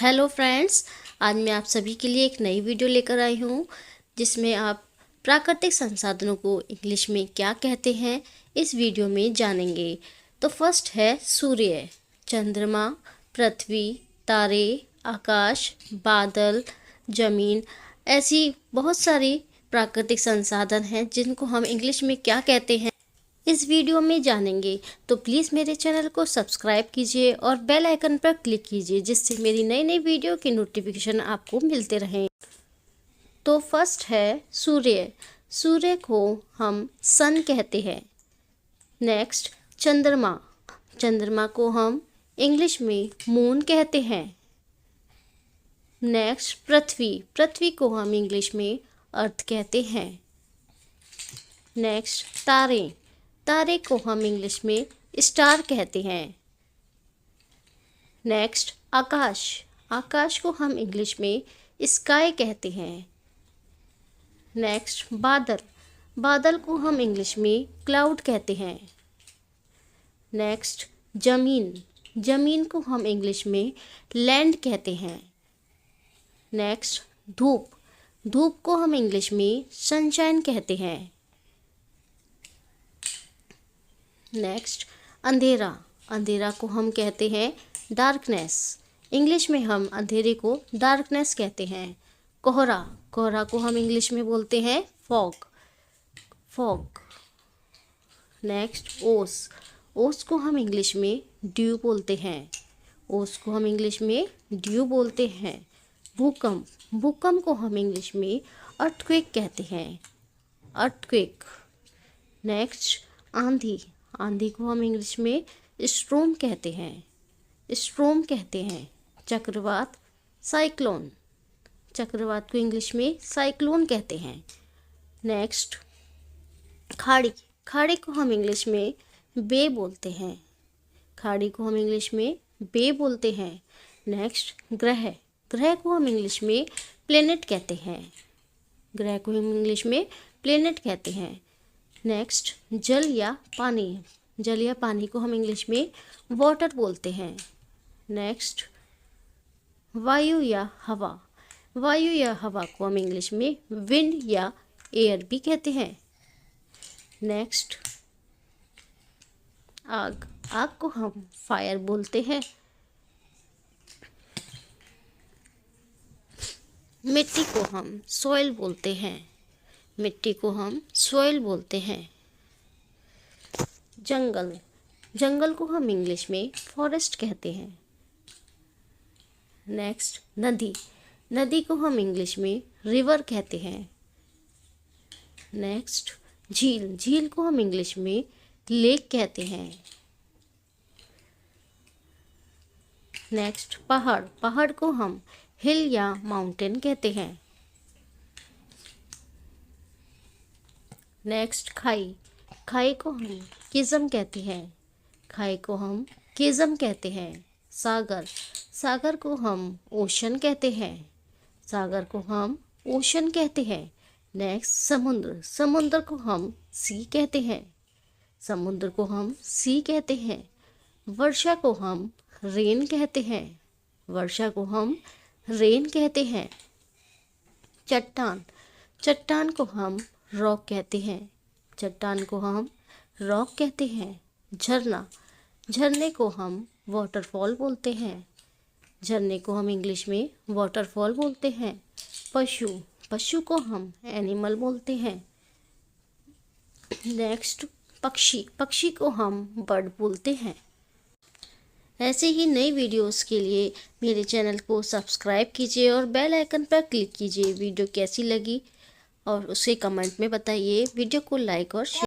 Hello friends, आज मैं आप सभी के लिए एक नई वीडियो लेकर आई हूँ जिसमें आप प्राकृतिक संसाधनों को इंग्लिश में क्या कहते हैं इस वीडियो में जानेंगे। तो फर्स्ट है सूर्य, चंद्रमा, पृथ्वी, तारे, आकाश, बादल, जमीन। ऐसी बहुत सारी प्राकृतिक संसाधन हैं जिनको हम इंग्लिश में क्या कहते हैं इस वीडियो में जानेंगे। तो प्लीज़ मेरे चैनल को सब्सक्राइब कीजिए और बेल आइकन पर क्लिक कीजिए जिससे मेरी नई नई वीडियो की नोटिफिकेशन आपको मिलते रहें। तो फर्स्ट है सूर्य। सूर्य को हम सन कहते हैं। नेक्स्ट चंद्रमा। चंद्रमा को हम इंग्लिश में मून कहते हैं। नेक्स्ट पृथ्वी। पृथ्वी को हम इंग्लिश में अर्थ कहते हैं। नेक्स्ट तारे। तारे को हम इंग्लिश में स्टार कहते हैं। नेक्स्ट आकाश। आकाश को हम इंग्लिश में स्काई कहते हैं। नेक्स्ट बादल। बादल को हम इंग्लिश में क्लाउड कहते हैं। नेक्स्ट जमीन। जमीन को हम इंग्लिश में लैंड कहते हैं। नेक्स्ट धूप। धूप को हम इंग्लिश में सनशाइन कहते हैं। नेक्स्ट अंधेरा। अंधेरा को हम कहते हैं डार्कनेस। इंग्लिश में हम अंधेरे को डार्कनेस कहते हैं। कोहरा। कोहरा को हम इंग्लिश में बोलते हैं फॉग। फॉग। नेक्स्ट ओस। ओस को हम इंग्लिश में ड्यू बोलते हैं। ओस को हम इंग्लिश में ड्यू बोलते हैं। भूकंप। भूकंप को हम इंग्लिश में अर्थक्वेक कहते हैं। अर्थक्वेक। नेक्स्ट आंधी। आंधी को हम इंग्लिश में स्ट्रोम कहते हैं। स्ट्रोम कहते हैं। चक्रवात। साइक्लोन। चक्रवात को इंग्लिश में साइक्लोन कहते हैं। नेक्स्ट खाड़ी। खाड़ी को हम इंग्लिश में बे बोलते हैं। खाड़ी को हम इंग्लिश में बे बोलते हैं। नेक्स्ट ग्रह। ग्रह को हम इंग्लिश में प्लेनेट कहते हैं। ग्रह को हम इंग्लिश में प्लेनेट कहते हैं। नेक्स्ट जल या पानी। जल या पानी को हम इंग्लिश में वाटर बोलते हैं। नेक्स्ट वायु या हवा। वायु या हवा को हम इंग्लिश में विंड या एयर भी कहते हैं। नेक्स्ट आग। आग को हम फायर बोलते हैं। मिट्टी को हम सॉइल बोलते हैं। मिट्टी को हम सॉइल बोलते हैं। जंगल। जंगल को हम इंग्लिश में फॉरेस्ट कहते हैं। नेक्स्ट नदी। नदी को हम इंग्लिश में रिवर कहते हैं। नेक्स्ट झील। झील को हम इंग्लिश में लेक कहते हैं। नेक्स्ट पहाड़। पहाड़ को हम हिल या माउंटेन कहते हैं। नेक्स्ट खाई। खाई को हम किज़म कहते हैं। खाई को हम किज़म कहते हैं। सागर। सागर को हम ओशन कहते हैं। सागर को हम ओशन कहते हैं। नेक्स्ट समुद्र। समुद्र को हम सी कहते हैं। समुद्र को हम सी कहते हैं। वर्षा को हम रेन कहते हैं। वर्षा को हम रेन कहते हैं। चट्टान। चट्टान को हम रॉक कहते हैं। चट्टान को हम रॉक कहते हैं। झरना। झरने को हम वाटरफॉल बोलते हैं। झरने को हम इंग्लिश में वाटरफॉल बोलते हैं। पशु। पशु को हम एनिमल बोलते हैं। नेक्स्ट पक्षी। पक्षी को हम बर्ड बोलते हैं। ऐसे ही नई वीडियोस के लिए मेरे चैनल को सब्सक्राइब कीजिए और बेल आइकन पर क्लिक कीजिए। वीडियो कैसी लगी और उसे कमेंट में बताइए। वीडियो को लाइक और शेयर